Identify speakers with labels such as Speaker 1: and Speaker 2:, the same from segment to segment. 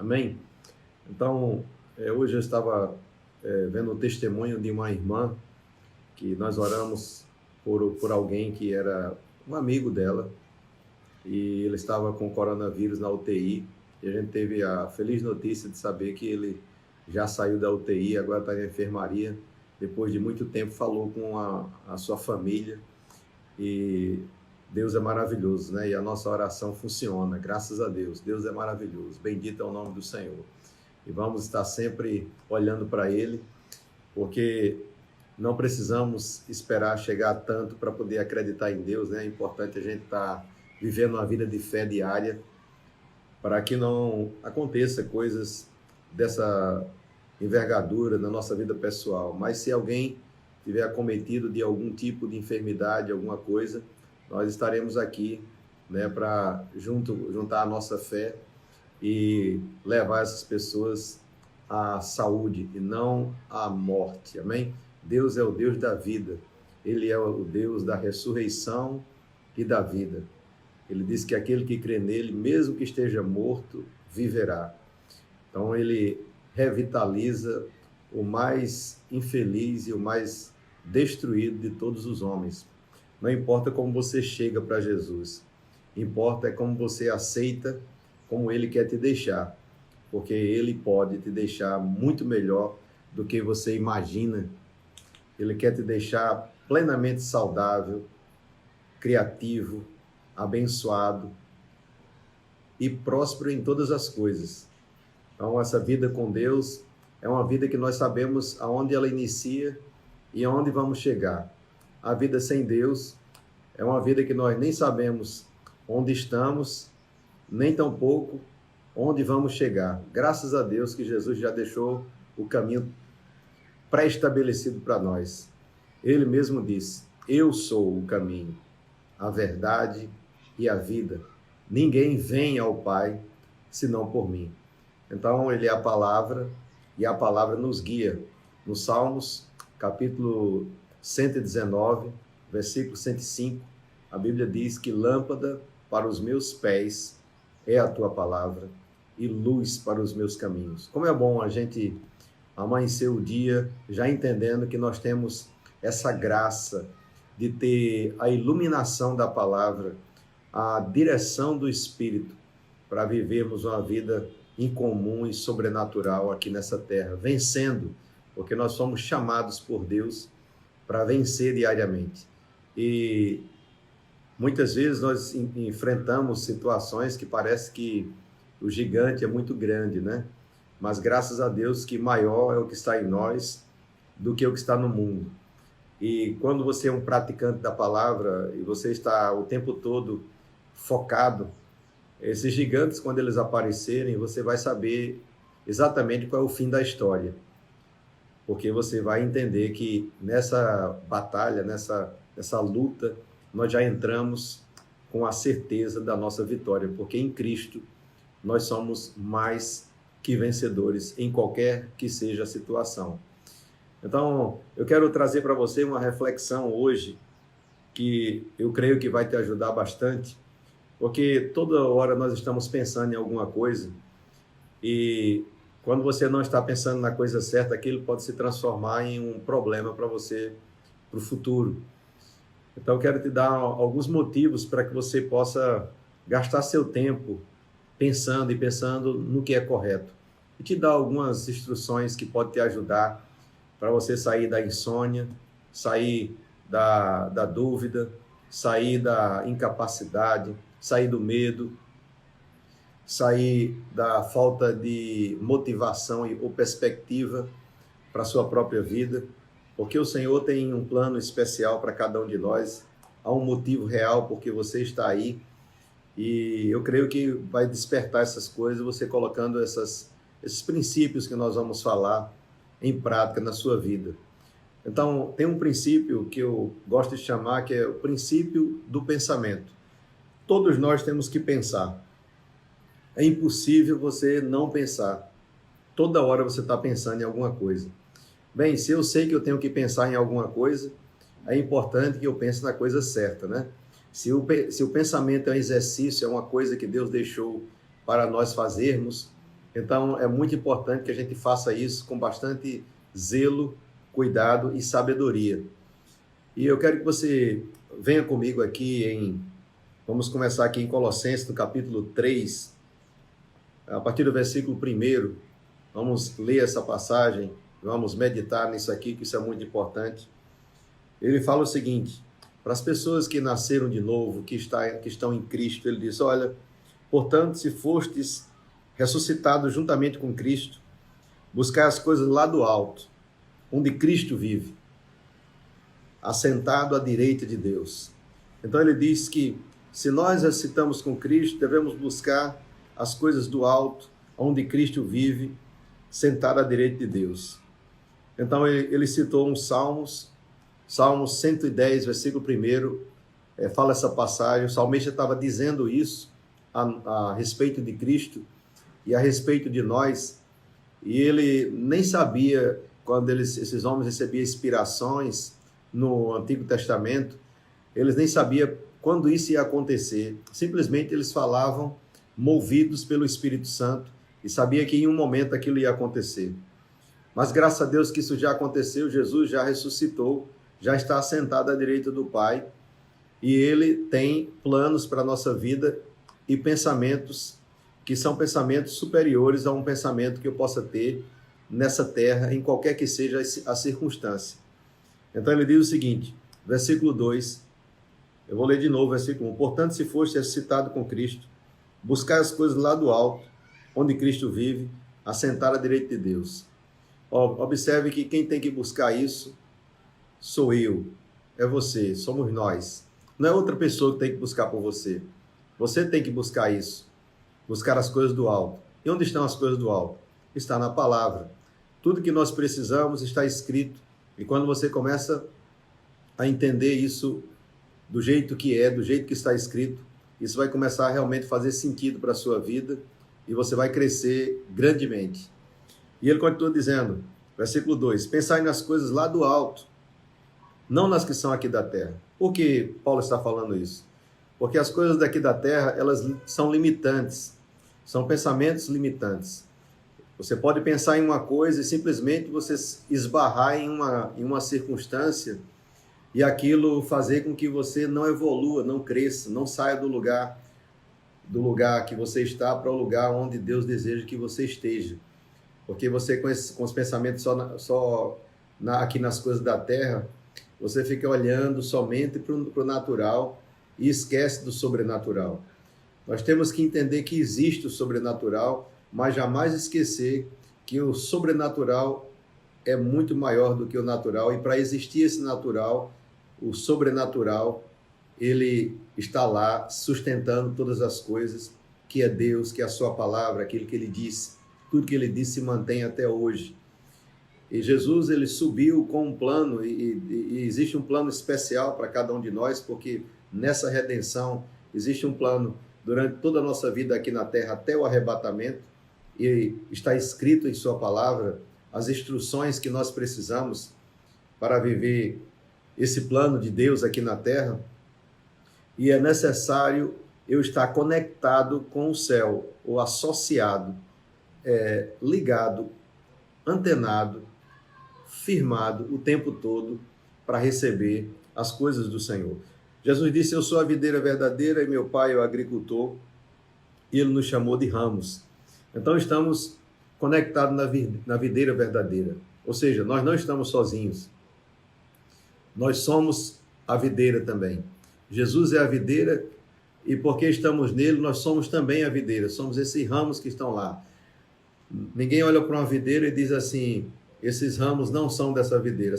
Speaker 1: Amém? Então, hoje eu estava vendo o testemunho de uma irmã que nós oramos por alguém que era um amigo dela e ele estava com coronavírus na UTI e a gente teve a feliz notícia de saber que ele já saiu da UTI, agora está na enfermaria. Depois de muito tempo falou com a sua família e Deus é maravilhoso, né? E a nossa oração funciona, graças a Deus. Deus é maravilhoso, bendito é o nome do Senhor. E vamos estar sempre olhando para Ele, porque não precisamos esperar chegar tanto para poder acreditar em Deus, né? É importante a gente estar vivendo uma vida de fé diária, para que não aconteça coisas dessa envergadura na nossa vida pessoal. Mas se alguém tiver acometido de algum tipo de enfermidade, alguma coisa, nós estaremos aqui, né, para juntar a nossa fé e levar essas pessoas à saúde e não à morte. Amém? Deus é o Deus da vida. Ele é o Deus da ressurreição e da vida. Ele diz que aquele que crê nele, mesmo que esteja morto, viverá. Então ele revitaliza o mais infeliz e o mais destruído de todos os homens. Não importa como você chega para Jesus, importa é como você aceita, como ele quer te deixar, porque ele pode te deixar muito melhor do que você imagina. Ele quer te deixar plenamente saudável, criativo, abençoado e próspero em todas as coisas. Então, essa vida com Deus é uma vida que nós sabemos aonde ela inicia e aonde vamos chegar. A vida sem Deus é uma vida que nós nem sabemos onde estamos, nem tampouco onde vamos chegar. Graças a Deus que Jesus já deixou o caminho pré-estabelecido para nós. Ele mesmo disse: eu sou o caminho, a verdade e a vida. Ninguém vem ao Pai senão por mim. Então, ele é a palavra e a palavra nos guia. No Salmos, capítulo 119, versículo 105, a Bíblia diz que lâmpada para os meus pés é a tua palavra e luz para os meus caminhos. Como é bom a gente amanhecer o dia já entendendo que nós temos essa graça de ter a iluminação da palavra, a direção do Espírito para vivermos uma vida incomum e sobrenatural aqui nessa terra, vencendo, porque nós somos chamados por Deus para vencer diariamente. E muitas vezes nós enfrentamos situações que parece que o gigante é muito grande, né? Mas graças a Deus que maior é o que está em nós do que o que está no mundo. E quando você é um praticante da palavra e você está o tempo todo focado, esses gigantes, quando eles aparecerem, você vai saber exatamente qual é o fim da história. Porque você vai entender que nessa batalha, nessa luta, nós já entramos com a certeza da nossa vitória, porque em Cristo nós somos mais que vencedores em qualquer que seja a situação. Então, eu quero trazer para você uma reflexão hoje que eu creio que vai te ajudar bastante, porque toda hora nós estamos pensando em alguma coisa e quando você não está pensando na coisa certa, aquilo pode se transformar em um problema para você, para o futuro. Então, eu quero te dar alguns motivos para que você possa gastar seu tempo pensando no que é correto. E te dar algumas instruções que podem te ajudar para você sair da insônia, sair da dúvida, sair da incapacidade, sair do medo, sair da falta de motivação ou perspectiva para a sua própria vida, porque o Senhor tem um plano especial para cada um de nós, há um motivo real porque você está aí, e eu creio que vai despertar essas coisas, você colocando esses princípios que nós vamos falar em prática na sua vida. Então, tem um princípio que eu gosto de chamar, que é o princípio do pensamento. Todos nós temos que pensar. É impossível você não pensar. Toda hora você está pensando em alguma coisa. Bem, se eu sei que eu tenho que pensar em alguma coisa, é importante que eu pense na coisa certa, né? Se o pensamento é um exercício, é uma coisa que Deus deixou para nós fazermos, Então, é muito importante que a gente faça isso com bastante zelo, cuidado e sabedoria. E eu quero que você venha comigo aqui vamos começar aqui em Colossenses, no capítulo 3, a partir do versículo 1. Vamos ler essa passagem, vamos meditar nisso aqui, que isso é muito importante. Ele fala o seguinte: para as pessoas que nasceram de novo, que estão em Cristo, ele diz: olha, portanto, se fostes ressuscitados juntamente com Cristo, buscai as coisas lá do alto, onde Cristo vive, assentado à direita de Deus. Então ele diz que se nós ressuscitamos com Cristo, devemos buscar as coisas do alto, onde Cristo vive, sentado à direita de Deus. Então ele citou uns Salmos 110, versículo 1, fala essa passagem. O salmista estava dizendo isso a respeito de Cristo e a respeito de nós, e ele nem sabia, quando esses homens recebiam inspirações no Antigo Testamento, eles nem sabiam quando isso ia acontecer. Simplesmente eles falavam movidos pelo Espírito Santo e sabia que em um momento aquilo ia acontecer. Mas graças a Deus que isso já aconteceu, Jesus já ressuscitou, já está assentado à direita do Pai, e ele tem planos para a nossa vida e pensamentos que são pensamentos superiores a um pensamento que eu possa ter nessa terra, em qualquer que seja a circunstância. Então ele diz o seguinte, versículo 2, eu vou ler de novo, versículo 1. Portanto, se foste ressuscitado com Cristo, buscai as coisas lá do alto, onde Cristo vive, assentado à direita de Deus. Observe que quem tem que buscar isso sou eu, é você, somos nós. Não é outra pessoa que tem que buscar por você. Você tem que buscar isso, buscar as coisas do alto. E onde estão as coisas do alto? Está na palavra. Tudo que nós precisamos está escrito. E quando você começa a entender isso do jeito que do jeito que está escrito, isso vai começar a realmente fazer sentido para a sua vida e você vai crescer grandemente. E ele continua dizendo, versículo 2, pensai nas coisas lá do alto, não nas que são aqui da terra. Por que Paulo está falando isso? Porque as coisas daqui da terra, elas são limitantes, são pensamentos limitantes. Você pode pensar em uma coisa e simplesmente você esbarrar em uma circunstância e aquilo fazer com que você não evolua, não cresça, não saia do lugar que você está para o lugar onde Deus deseja que você esteja. Porque você, com os pensamentos aqui nas coisas da terra, você fica olhando somente para o natural e esquece do sobrenatural. Nós temos que entender que existe o sobrenatural, mas jamais esquecer que o sobrenatural é muito maior do que o natural, e para existir esse natural, o sobrenatural, ele está lá sustentando todas as coisas, que é Deus, que é a sua palavra, aquilo que ele disse, tudo que ele disse se mantém até hoje. E Jesus, ele subiu com um plano, e existe um plano especial para cada um de nós, porque nessa redenção existe um plano durante toda a nossa vida aqui na terra, até o arrebatamento, e está escrito em sua palavra as instruções que nós precisamos para viver esse plano de Deus aqui na terra, e é necessário eu estar conectado com o céu, ou associado, ligado, antenado, firmado o tempo todo para receber as coisas do Senhor. Jesus disse, eu sou a videira verdadeira e meu pai é o agricultor, e ele nos chamou de ramos. Então estamos conectados na videira verdadeira, ou seja, nós não estamos sozinhos, nós somos a videira também. Jesus é a videira, e porque estamos nele, nós somos também a videira, somos esses ramos que estão lá. Ninguém olha para uma videira e diz assim, esses ramos não são dessa videira.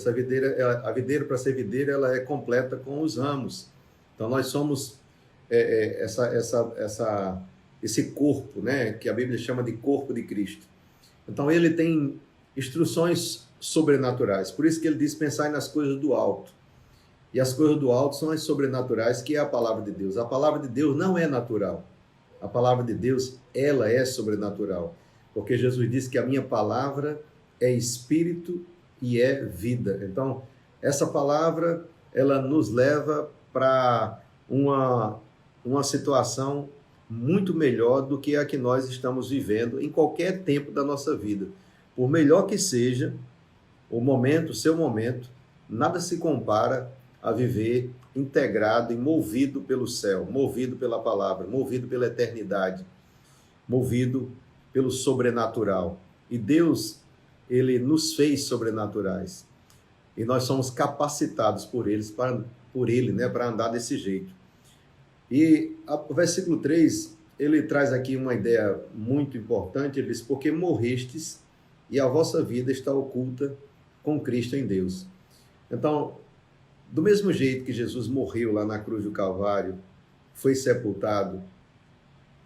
Speaker 1: A videira, para ser videira, ela é completa com os ramos. Então nós somos esse corpo, né, que a Bíblia chama de corpo de Cristo. Então ele tem instruções sobrenaturais. Por isso que ele diz, pensai nas coisas do alto. E as coisas do alto são as sobrenaturais, que é a palavra de Deus. A palavra de Deus não é natural. A palavra de Deus, ela é sobrenatural. Porque Jesus disse que a minha palavra é espírito e é vida. Então, essa palavra, ela nos leva para uma situação muito melhor do que a que nós estamos vivendo em qualquer tempo da nossa vida. Por melhor que seja o momento, o seu momento, nada se compara a viver integrado e movido pelo céu, movido pela palavra, movido pela eternidade, movido pelo sobrenatural. E Deus, ele nos fez sobrenaturais. E nós somos capacitados por ele, né, para andar desse jeito. E o versículo 3, ele traz aqui uma ideia muito importante. Ele diz: porque morrestes e a vossa vida está oculta com Cristo em Deus. Então, do mesmo jeito que Jesus morreu lá na cruz do Calvário, foi sepultado,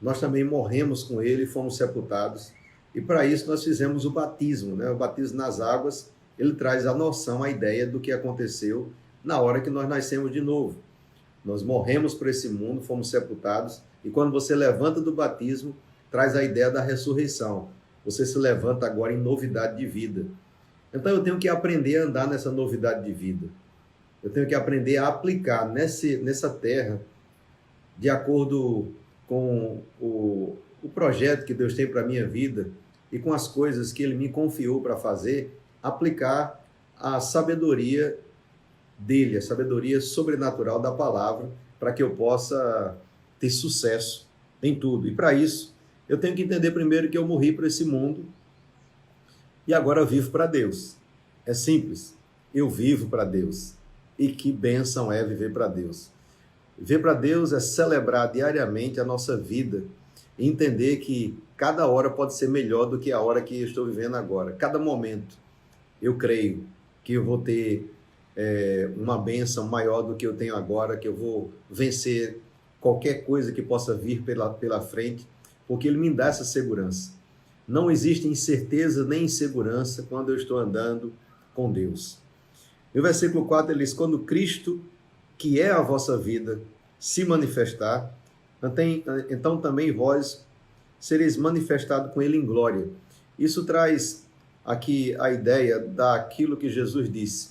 Speaker 1: nós também morremos com ele e fomos sepultados. E para isso nós fizemos o batismo, né? O batismo nas águas, ele traz a noção, a ideia do que aconteceu na hora que nós nascemos de novo. Nós morremos para esse mundo, fomos sepultados, e quando você levanta do batismo, traz a ideia da ressurreição. Você se levanta agora em novidade de vida. Então eu tenho que aprender a andar nessa novidade de vida. Eu tenho que aprender a aplicar nessa terra, de acordo com o projeto que Deus tem para a minha vida e com as coisas que Ele me confiou para fazer, aplicar a sabedoria dele, a sabedoria sobrenatural da palavra, para que eu possa ter sucesso em tudo. E para isso, eu tenho que entender primeiro que eu morri para esse mundo e agora eu vivo para Deus. É simples, eu vivo para Deus. E que bênção é viver para Deus. Viver para Deus é celebrar diariamente a nossa vida e entender que cada hora pode ser melhor do que a hora que eu estou vivendo agora. Cada momento, eu creio que eu vou ter uma bênção maior do que eu tenho agora, que eu vou vencer qualquer coisa que possa vir pela frente, porque Ele me dá essa segurança. Não existe incerteza nem insegurança quando eu estou andando com Deus. No versículo 4 ele diz: quando Cristo, que é a vossa vida, se manifestar, então também vós sereis manifestados com Ele em glória. Isso traz aqui a ideia daquilo que Jesus disse: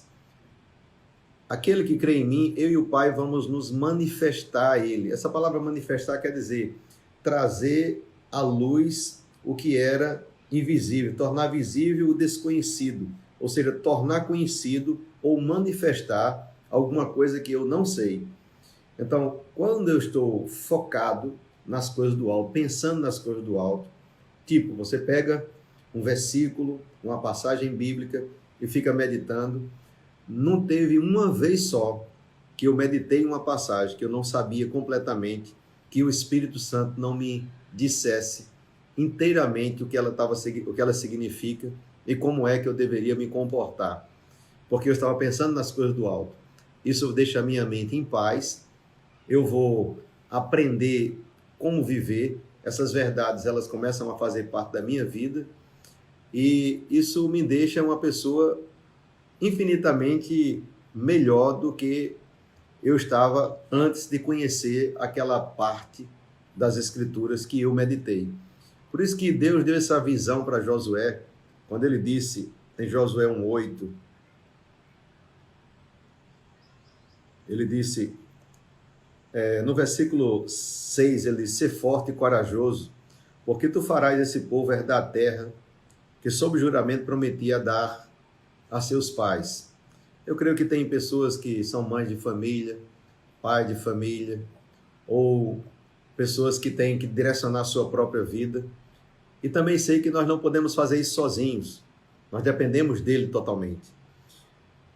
Speaker 1: aquele que crê em mim, eu e o Pai vamos nos manifestar a Ele. Essa palavra manifestar quer dizer trazer à luz o que era invisível, tornar visível o desconhecido, ou seja, tornar conhecido ou manifestar alguma coisa que eu não sei. Então, quando eu estou focado nas coisas do alto, pensando nas coisas do alto, tipo, você pega um versículo, uma passagem bíblica e fica meditando. Não teve uma vez só que eu meditei uma passagem que eu não sabia completamente, que o Espírito Santo não me dissesse inteiramente o que ela significa e como é que eu deveria me comportar. Porque eu estava pensando nas coisas do alto. Isso deixa a minha mente em paz. Eu vou aprender como viver. Essas verdades, elas começam a fazer parte da minha vida. E isso me deixa uma pessoa infinitamente melhor do que eu estava antes de conhecer aquela parte das Escrituras que eu meditei. Por isso que Deus deu essa visão para Josué, quando ele disse, em Josué 1:8, ele disse, no versículo 6, ele diz: ser forte e corajoso, porque tu farás esse povo herdar a terra que sob juramento prometia dar a seus pais. Eu creio que tem pessoas que são mães de família, pai de família, ou pessoas que têm que direcionar a sua própria vida. E também sei que nós não podemos fazer isso sozinhos. Nós dependemos dele totalmente.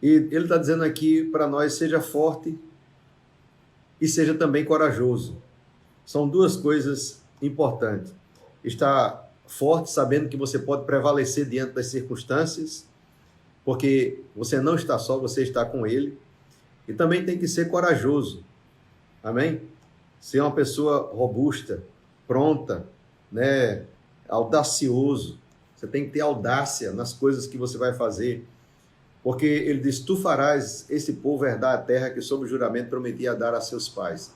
Speaker 1: E ele está dizendo aqui para nós: seja forte e seja também corajoso. São duas coisas importantes. Estar forte, sabendo que você pode prevalecer diante das circunstâncias, porque você não está só, você está com ele. E também tem que ser corajoso. Amém? Ser uma pessoa robusta, pronta, né? Audacioso. Você tem que ter audácia nas coisas que você vai fazer. Porque ele diz: tu farás esse povo herdar a terra que sob juramento prometia dar a seus pais.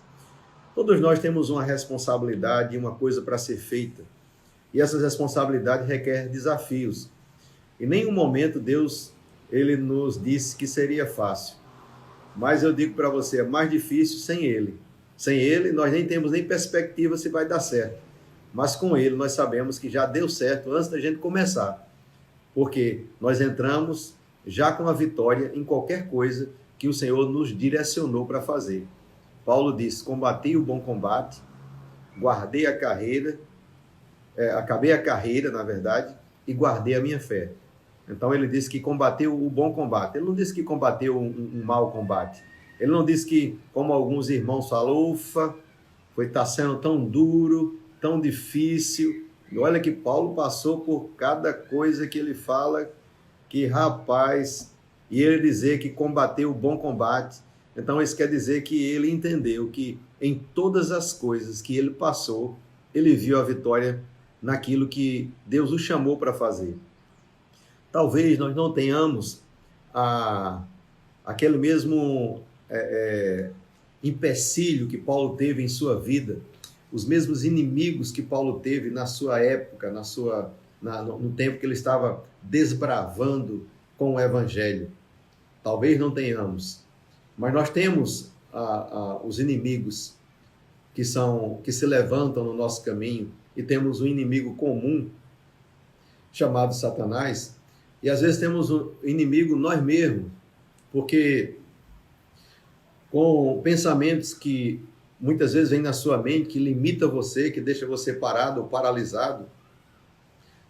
Speaker 1: Todos nós temos uma responsabilidade e uma coisa para ser feita. E essas responsabilidades requerem desafios. Em nenhum momento Deus ele nos disse que seria fácil. Mas eu digo para você, é mais difícil sem ele. Sem Ele, nós nem temos nem perspectiva se vai dar certo. Mas com Ele, nós sabemos que já deu certo antes da gente começar. Porque nós entramos já com a vitória em qualquer coisa que o Senhor nos direcionou para fazer. Paulo diz: combati o bom combate, guardei a carreira, acabei a carreira, na verdade, e guardei a minha fé. Então ele disse que combateu o bom combate. Ele não disse que combateu um mau combate. Ele não disse que, como alguns irmãos falam, ufa, está sendo tão duro, tão difícil. E olha que Paulo passou por cada coisa que ele fala, que rapaz, e ele dizer que combateu o bom combate. Então isso quer dizer que ele entendeu que em todas as coisas que ele passou, ele viu a vitória naquilo que Deus o chamou para fazer. Talvez nós não tenhamos aquele mesmo empecilho que Paulo teve em sua vida, os mesmos inimigos que Paulo teve na sua época, no tempo que ele estava desbravando com o Evangelho. Talvez não tenhamos, mas nós temos os inimigos que se levantam no nosso caminho, e temos um inimigo comum chamado Satanás, e às vezes temos um inimigo nós mesmos, porque com pensamentos que muitas vezes vêm na sua mente, que limita você, que deixa você parado ou paralisado,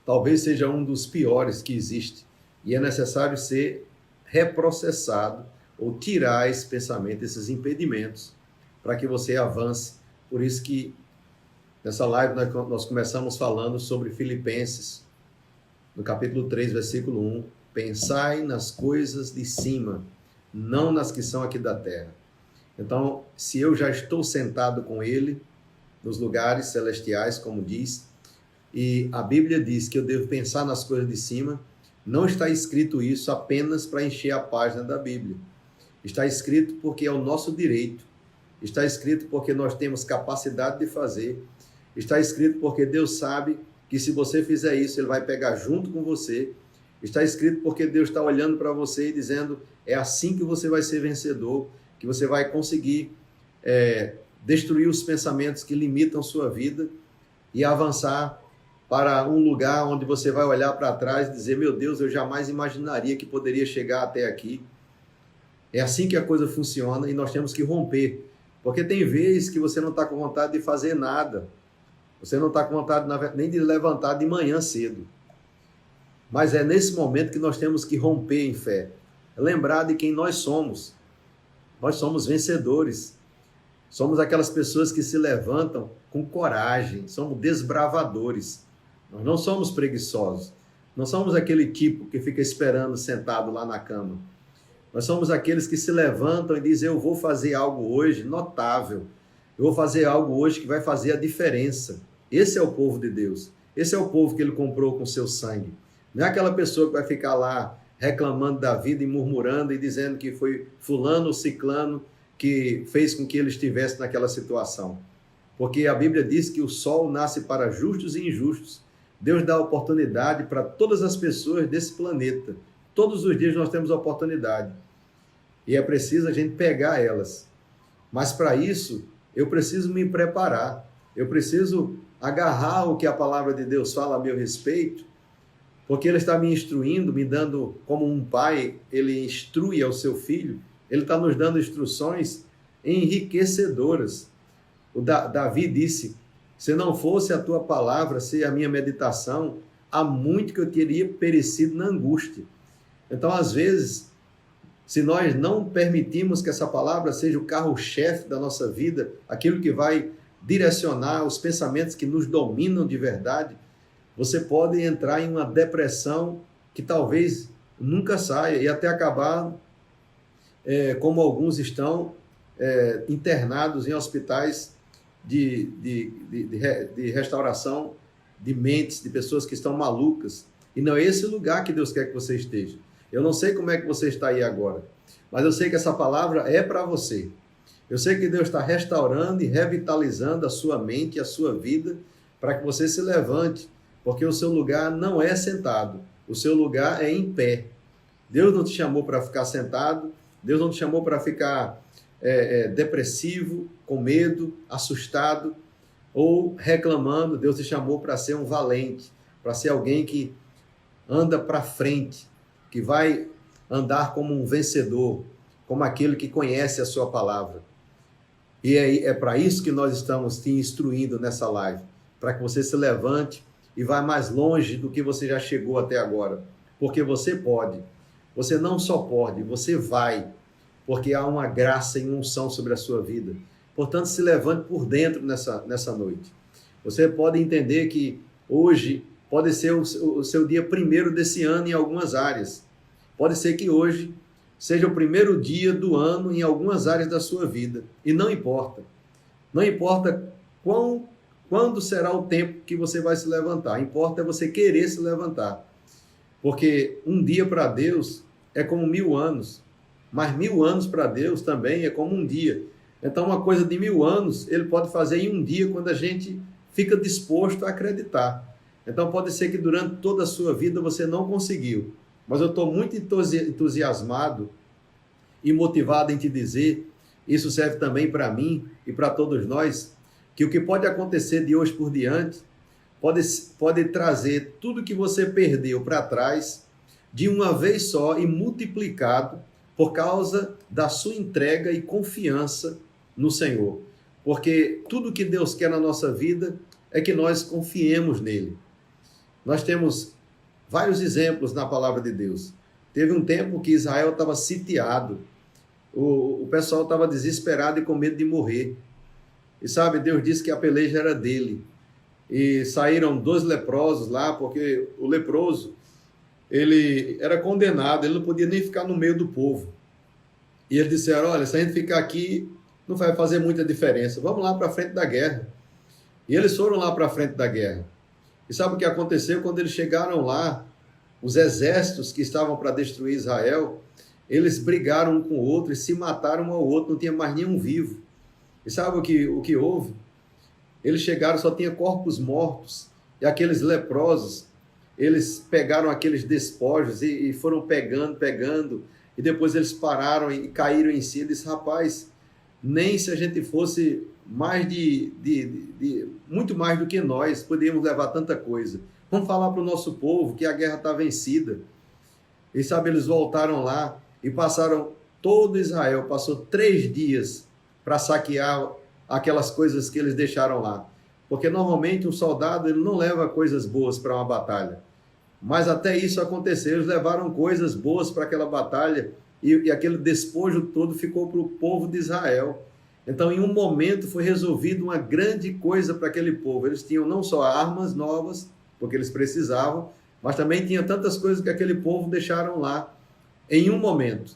Speaker 1: talvez seja um dos piores que existe, e é necessário ser reprocessado ou tirar esse pensamento, esses impedimentos, para que você avance. Por isso que nessa live nós começamos falando sobre Filipenses, no capítulo 3, versículo 1, pensai nas coisas de cima, não nas que são aqui da terra. Então, se eu já estou sentado com Ele, nos lugares celestiais, como diz, e a Bíblia diz que eu devo pensar nas coisas de cima, não está escrito isso apenas para encher a página da Bíblia. Está escrito porque é o nosso direito. Está escrito porque nós temos capacidade de fazer. Está escrito porque Deus sabe que se você fizer isso, Ele vai pegar junto com você. Está escrito porque Deus está olhando para você e dizendo, é assim que você vai ser vencedor, que você vai conseguir destruir os pensamentos que limitam sua vida e avançar para um lugar onde você vai olhar para trás e dizer, meu Deus, eu jamais imaginaria que poderia chegar até aqui. É assim que a coisa funciona e nós temos que romper. Porque tem vezes que você não está com vontade de fazer nada. Você não está com vontade nem de levantar de manhã cedo. Mas é nesse momento que nós temos que romper em fé. Lembrar de quem nós somos. Nós somos vencedores. Somos aquelas pessoas que se levantam com coragem. Somos desbravadores. Nós não somos preguiçosos. Não somos aquele tipo que fica esperando sentado lá na cama. Nós somos aqueles que se levantam e dizem, eu vou fazer algo hoje notável. Eu vou fazer algo hoje que vai fazer a diferença. Esse é o povo de Deus. Esse é o povo que Ele comprou com seu sangue. Não é aquela pessoa que vai ficar lá reclamando da vida e murmurando e dizendo que foi fulano ou ciclano que fez com que ele estivesse naquela situação. Porque a Bíblia diz que o sol nasce para justos e injustos. Deus dá oportunidade para todas as pessoas desse planeta. Todos os dias nós temos oportunidade. E é preciso a gente pegar elas. Mas para isso, eu preciso me preparar. Eu preciso agarrar o que a palavra de Deus fala a meu respeito, porque Ele está me instruindo, me dando, como um pai, Ele instrui ao seu filho, Ele está nos dando instruções enriquecedoras. O Davi disse, se não fosse a tua palavra, se a minha meditação, há muito que eu teria perecido na angústia. Então, às vezes, se nós não permitirmos que essa palavra seja o carro-chefe da nossa vida, aquilo que vai direcionar os pensamentos que nos dominam de verdade, você pode entrar em uma depressão que talvez nunca saia e até acabar, como alguns estão, internados em hospitais de restauração de mentes, de pessoas que estão malucas. E não é esse lugar que Deus quer que você esteja. Eu não sei como é que você está aí agora, mas eu sei que essa palavra é para você. Eu sei que Deus está restaurando e revitalizando a sua mente e a sua vida para que você se levante, porque o seu lugar não é sentado, o seu lugar é em pé. Deus não te chamou para ficar sentado, Deus não te chamou para ficar depressivo, com medo, assustado ou reclamando. Deus te chamou para ser um valente, para ser alguém que anda para frente, que vai andar como um vencedor, como aquele que conhece a sua palavra. E é para isso que nós estamos te instruindo nessa live, para que você se levante e vá mais longe do que você já chegou até agora. Porque você pode. Você não só pode, você vai. Porque há uma graça e uma unção sobre a sua vida. Portanto, se levante por dentro nessa noite. Você pode entender que hoje pode ser o seu dia primeiro desse ano em algumas áreas. Pode ser que hoje seja o primeiro dia do ano em algumas áreas da sua vida. E não importa. Não importa quando será o tempo que você vai se levantar. Importa é você querer se levantar. Porque um dia para Deus é como 1000 anos. Mas 1000 anos para Deus também é como um dia. Então, uma coisa de 1000 anos, ele pode fazer em um dia quando a gente fica disposto a acreditar. Então, pode ser que durante toda a sua vida você não conseguiu. Mas eu estou muito entusiasmado e motivado em te dizer, isso serve também para mim e para todos nós, que o que pode acontecer de hoje por diante pode trazer tudo que você perdeu para trás de uma vez só e multiplicado por causa da sua entrega e confiança no Senhor. Porque tudo que Deus quer na nossa vida é que nós confiemos nele. Nós temos vários exemplos na palavra de Deus. Teve um tempo que Israel estava sitiado. O pessoal estava desesperado e com medo de morrer. E sabe, Deus disse que a peleja era dele. E saíram 2 leprosos lá, porque o leproso, ele era condenado, ele não podia nem ficar no meio do povo. E eles disseram, olha, se a gente ficar aqui, não vai fazer muita diferença. Vamos lá para frente da guerra. E eles foram lá para frente da guerra. E sabe o que aconteceu? Quando eles chegaram lá, os exércitos que estavam para destruir Israel, eles brigaram um com o outro e se mataram um ao outro, não tinha mais nenhum vivo. E sabe o que houve? Eles chegaram, só tinha corpos mortos. E aqueles leprosos, eles pegaram aqueles despojos e foram pegando. E depois eles pararam e caíram em si e disseram, rapaz, nem se a gente fosse mais muito mais do que nós, poderíamos levar tanta coisa. Vamos falar para o nosso povo que a guerra está vencida. E sabe, eles voltaram lá e passaram, todo Israel passou 3 dias para saquear aquelas coisas que eles deixaram lá. Porque normalmente um soldado ele não leva coisas boas para uma batalha. Mas até isso aconteceu, eles levaram coisas boas para aquela batalha e aquele despojo todo ficou para o povo de Israel. Então, em um momento, foi resolvido uma grande coisa para aquele povo. Eles tinham não só armas novas, porque eles precisavam, mas também tinha tantas coisas que aquele povo deixaram lá em um momento.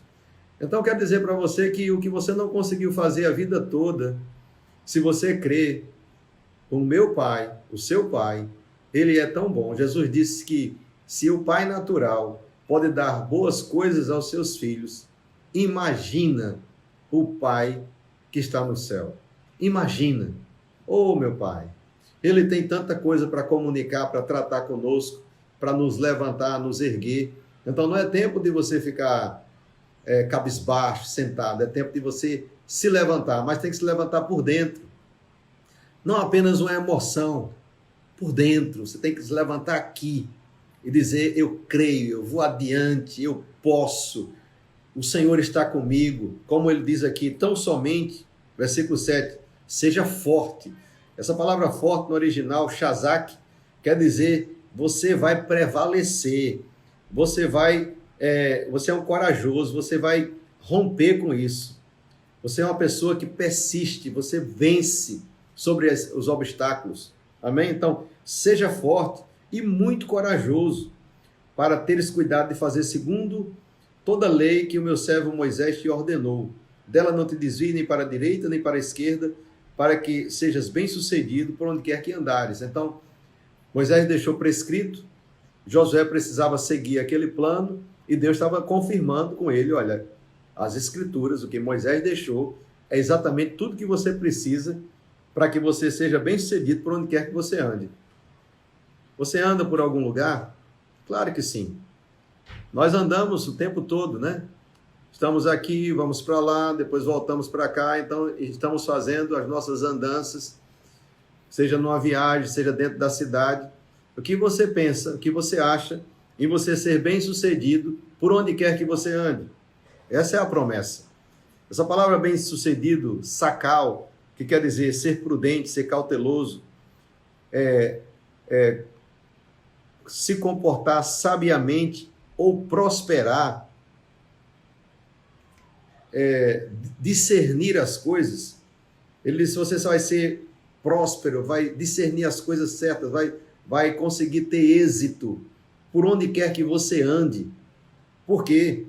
Speaker 1: Então, quero dizer para você que o que você não conseguiu fazer a vida toda, se você crê, o meu Pai, o seu Pai, ele é tão bom. Jesus disse que se o Pai natural pode dar boas coisas aos seus filhos, imagina o Pai que está no céu. Imagina. Oh, meu Pai, ele tem tanta coisa para comunicar, para tratar conosco, para nos levantar, nos erguer. Então não é tempo de você ficar cabisbaixo, sentado. É tempo de você se levantar, mas tem que se levantar por dentro. Não apenas uma emoção, por dentro. Você tem que se levantar aqui e dizer, eu creio, eu vou adiante, eu posso. O Senhor está comigo. Como ele diz aqui, tão somente, versículo 7, seja forte. Essa palavra forte no original, shazak, quer dizer, você vai prevalecer. Você é um corajoso, você vai romper com isso. Você é uma pessoa que persiste, você vence sobre os obstáculos. Amém? Então, seja forte e muito corajoso para teres cuidado de fazer segundo toda a lei que o meu servo Moisés te ordenou. Dela não te desvie nem para a direita nem para a esquerda, para que sejas bem-sucedido por onde quer que andares. Então, Moisés deixou prescrito, Josué precisava seguir aquele plano e Deus estava confirmando com ele, olha, as escrituras, o que Moisés deixou, é exatamente tudo que você precisa para que você seja bem-sucedido por onde quer que você ande. Você anda por algum lugar? Claro que sim. Nós andamos o tempo todo, né? Estamos aqui, vamos para lá, depois voltamos para cá, então estamos fazendo as nossas andanças, seja numa viagem, seja dentro da cidade. O que você pensa, o que você acha em você ser bem-sucedido por onde quer que você ande? Essa é a promessa. Essa palavra bem-sucedido, sakal, que quer dizer ser prudente, ser cauteloso, se comportar sabiamente ou prosperar, discernir as coisas. Ele diz: você só vai ser próspero, vai discernir as coisas certas, vai conseguir ter êxito por onde quer que você ande. Por quê?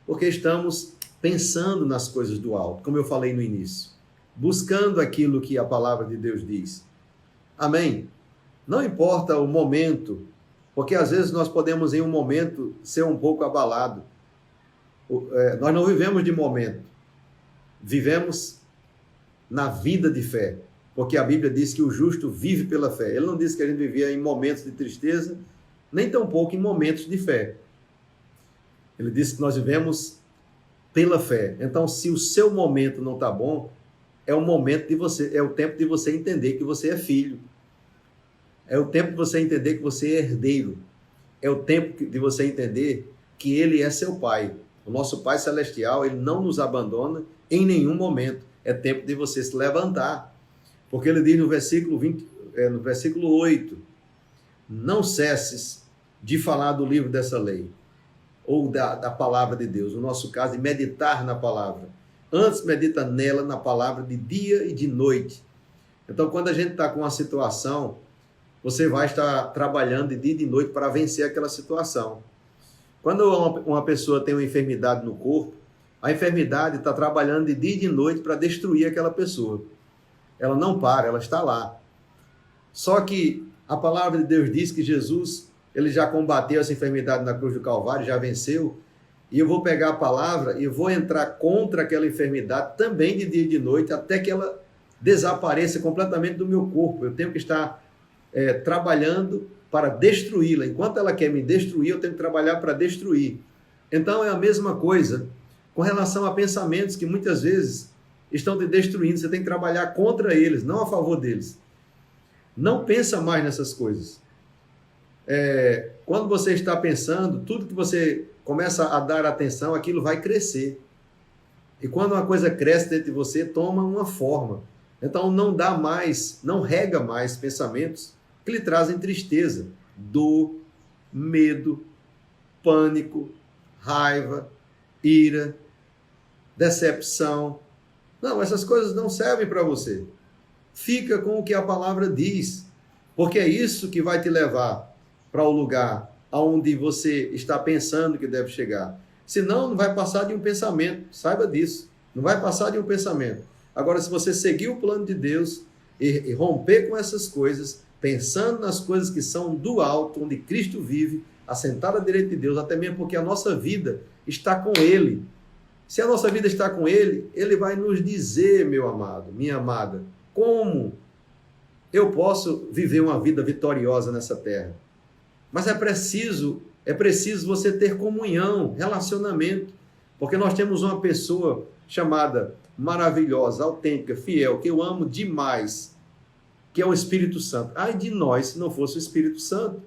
Speaker 1: Porque estamos pensando nas coisas do alto, como eu falei no início, buscando aquilo que a palavra de Deus diz. Amém? Não importa o momento, porque às vezes nós podemos em um momento ser um pouco abalado. Nós não vivemos de momento, vivemos na vida de fé, porque a Bíblia diz que o justo vive pela fé. Ele não diz que a gente vivia em momentos de tristeza, nem tampouco em momentos de fé. Ele diz que nós vivemos pela fé. Então, se o seu momento não está bom, é o tempo de você entender que você é filho. É o tempo de você entender que você é herdeiro. É o tempo de você entender que Ele é seu Pai. O nosso Pai Celestial, Ele não nos abandona em nenhum momento. É tempo de você se levantar. Porque Ele diz no versículo 8, não cesses de falar do livro dessa lei, ou da palavra de Deus, no nosso caso, de meditar na palavra. Antes medita nela, na palavra, de dia e de noite. Então, quando a gente está com uma situação, você vai estar trabalhando de dia e de noite para vencer aquela situação. Quando uma pessoa tem uma enfermidade no corpo, a enfermidade está trabalhando de dia e de noite para destruir aquela pessoa. Ela não para, ela está lá. Só que a palavra de Deus diz que Jesus, Ele já combateu essa enfermidade na cruz do Calvário, já venceu. E eu vou pegar a palavra e vou entrar contra aquela enfermidade também de dia e de noite, até que ela desapareça completamente do meu corpo. Eu tenho que estar trabalhando para destruí-la. Enquanto ela quer me destruir, eu tenho que trabalhar para destruir. Então é a mesma coisa com relação a pensamentos que muitas vezes estão te destruindo. Você tem que trabalhar contra eles, não a favor deles. Não pensa mais nessas coisas. Quando você está pensando, tudo que você começa a dar atenção, aquilo vai crescer. E quando uma coisa cresce dentro de você, toma uma forma. Então não rega mais pensamentos que lhe trazem tristeza, dor, medo, pânico, raiva, ira, decepção. Não, essas coisas não servem para você. Fica com o que a palavra diz, porque é isso que vai te levar para o lugar aonde você está pensando que deve chegar. Senão, não vai passar de um pensamento. Saiba disso. Não vai passar de um pensamento. Agora, se você seguir o plano de Deus e romper com essas coisas, pensando nas coisas que são do alto, onde Cristo vive, assentado à direita de Deus, até mesmo porque a nossa vida está com Ele. Se a nossa vida está com Ele, Ele vai nos dizer, meu amado, minha amada, como eu posso viver uma vida vitoriosa nessa terra. Mas é preciso você ter comunhão, relacionamento, porque nós temos uma pessoa chamada maravilhosa, autêntica, fiel, que eu amo demais, que é o Espírito Santo. Ai de nós, se não fosse o Espírito Santo.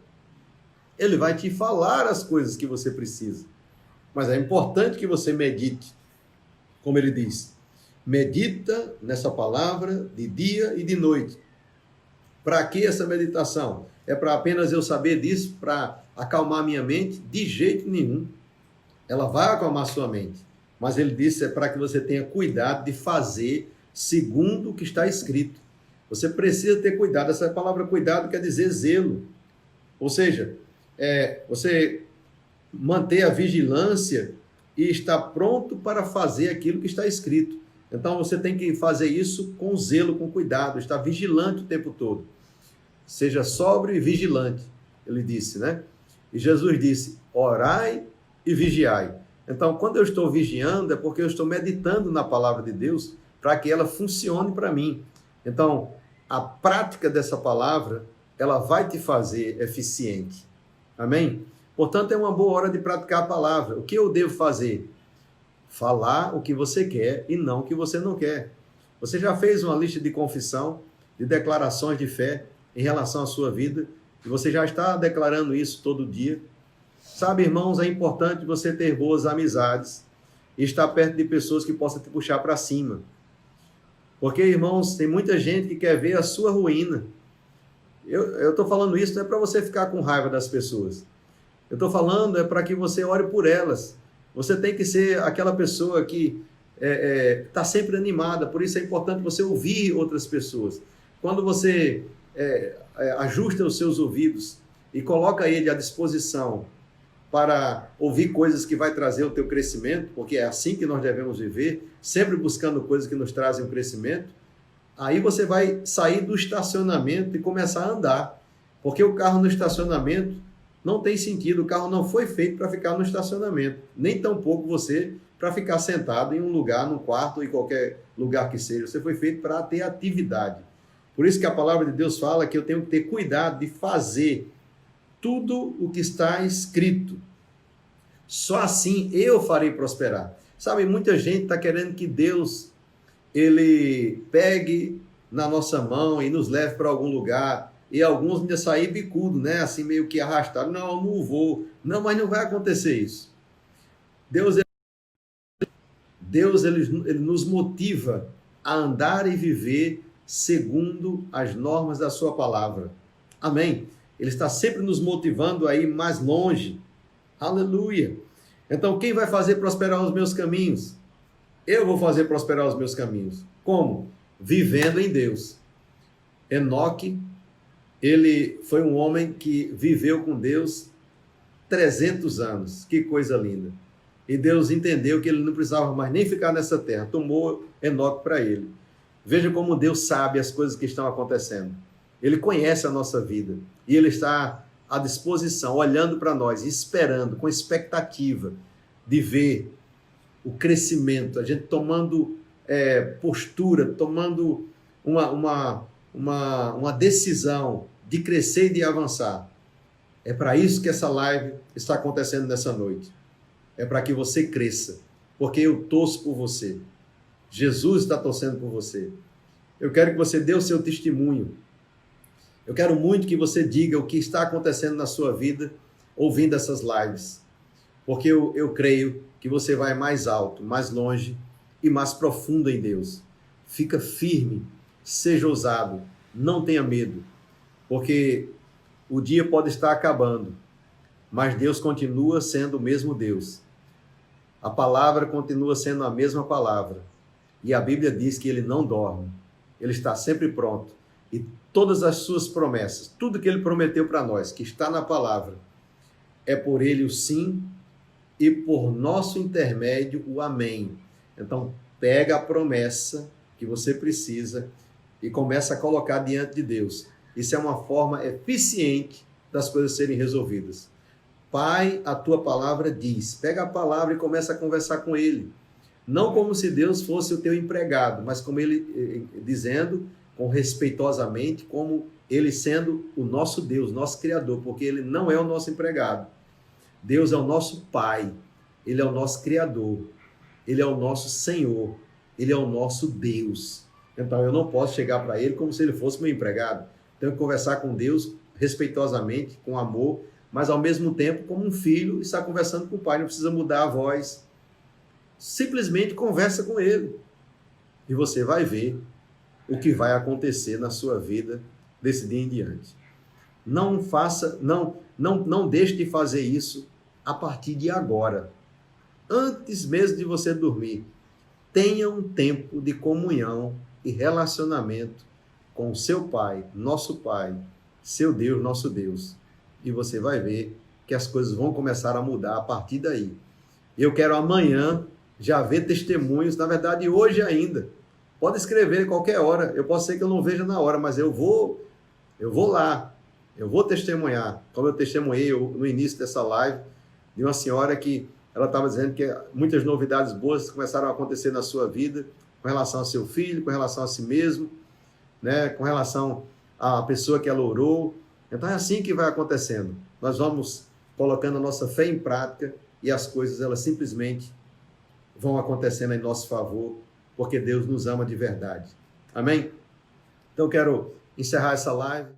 Speaker 1: Ele vai te falar as coisas que você precisa. Mas é importante que você medite, como ele diz. Medita nessa palavra de dia e de noite. Para que essa meditação? É para apenas eu saber disso, para acalmar minha mente? De jeito nenhum. Ela vai acalmar sua mente. Mas ele disse, é para que você tenha cuidado de fazer segundo o que está escrito. Você precisa ter cuidado. Essa palavra cuidado quer dizer zelo. Ou seja, você manter a vigilância e estar pronto para fazer aquilo que está escrito. Então você tem que fazer isso com zelo, com cuidado, estar vigilante o tempo todo. Seja sóbrio e vigilante, ele disse, né? E Jesus disse, orai e vigiai. Então, quando eu estou vigiando, é porque eu estou meditando na palavra de Deus para que ela funcione para mim. Então, a prática dessa palavra, ela vai te fazer eficiente. Amém? Portanto, é uma boa hora de praticar a palavra. O que eu devo fazer? Falar o que você quer e não o que você não quer. Você já fez uma lista de confissão, de declarações de fé em relação à sua vida, e você já está declarando isso todo dia? Sabe, irmãos, é importante você ter boas amizades e estar perto de pessoas que possam te puxar para cima. Porque, irmãos, tem muita gente que quer ver a sua ruína. Eu estou falando isso não é para você ficar com raiva das pessoas. Eu estou falando é para que você ore por elas. Você tem que ser aquela pessoa que está sempre animada. Por isso é importante você ouvir outras pessoas. Quando você ajusta os seus ouvidos e coloca ele à disposição para ouvir coisas que vai trazer o teu crescimento, porque é assim que nós devemos viver, sempre buscando coisas que nos trazem o crescimento, aí você vai sair do estacionamento e começar a andar. Porque o carro no estacionamento não tem sentido, o carro não foi feito para ficar no estacionamento, nem tampouco você para ficar sentado em um lugar, num quarto ou em qualquer lugar que seja. Você foi feito para ter atividade. Por isso que a palavra de Deus fala que eu tenho que ter cuidado de fazer tudo o que está escrito. Só assim eu farei prosperar. Sabe, muita gente está querendo que Deus ele pegue na nossa mão e nos leve para algum lugar. E alguns ainda sair bicudo, né? Assim meio que arrastado. Não, não vou. Não, mas não vai acontecer isso. Deus ele nos motiva a andar e viver segundo as normas da sua palavra. Amém? Ele está sempre nos motivando a ir mais longe. Aleluia! Então, quem vai fazer prosperar os meus caminhos? Eu vou fazer prosperar os meus caminhos. Como? Vivendo em Deus. Enoque, ele foi um homem que viveu com Deus 300 anos. Que coisa linda. E Deus entendeu que ele não precisava mais nem ficar nessa terra. Tomou Enoque para ele. Veja como Deus sabe as coisas que estão acontecendo. Ele conhece a nossa vida. E ele está à disposição, olhando para nós, esperando, com expectativa de ver o crescimento, a gente tomando postura, tomando uma decisão de crescer e de avançar. É para isso que essa live está acontecendo nessa noite. É para que você cresça, porque eu torço por você. Jesus está torcendo por você. Eu quero que você dê o seu testemunho. Eu quero muito que você diga o que está acontecendo na sua vida ouvindo essas lives. Porque eu creio que você vai mais alto, mais longe e mais profundo em Deus. Fica firme, seja ousado, não tenha medo. Porque o dia pode estar acabando, mas Deus continua sendo o mesmo Deus. A palavra continua sendo a mesma palavra. E a Bíblia diz que ele não dorme. Ele está sempre pronto. E todas as suas promessas, tudo que ele prometeu para nós, que está na palavra, é por ele o sim e por nosso intermédio o amém. Então, pega a promessa que você precisa e começa a colocar diante de Deus. Isso é uma forma eficiente das coisas serem resolvidas. Pai, a tua palavra diz. Pega a palavra e começa a conversar com ele. Não como se Deus fosse o teu empregado, mas como ele dizendo, com respeitosamente, como ele sendo o nosso Deus, nosso Criador, porque ele não é o nosso empregado. Deus é o nosso Pai, ele é o nosso Criador, ele é o nosso Senhor, ele é o nosso Deus. Então eu não posso chegar para ele como se ele fosse meu empregado. Tenho que conversar com Deus respeitosamente, com amor, mas ao mesmo tempo como um filho está conversando com o pai, não precisa mudar a voz. Simplesmente conversa com ele e você vai ver o que vai acontecer na sua vida desse dia em diante. Não deixe de fazer isso a partir de agora. Antes mesmo de você dormir, tenha um tempo de comunhão e relacionamento com o seu Pai, nosso Pai, seu Deus, nosso Deus. E você vai ver que as coisas vão começar a mudar a partir daí. Eu quero amanhã já ver testemunhos, na verdade hoje ainda. Pode escrever qualquer hora. Eu posso ser que eu não veja na hora, mas eu vou lá. Eu vou testemunhar. Como eu testemunhei no início dessa live, de uma senhora que ela estava dizendo que muitas novidades boas começaram a acontecer na sua vida, com relação ao seu filho, com relação a si mesmo, né? Com relação à pessoa que ela orou. Então é assim que vai acontecendo. Nós vamos colocando a nossa fé em prática e as coisas elas simplesmente vão acontecendo em nosso favor, porque Deus nos ama de verdade. Amém? Então, quero encerrar essa live.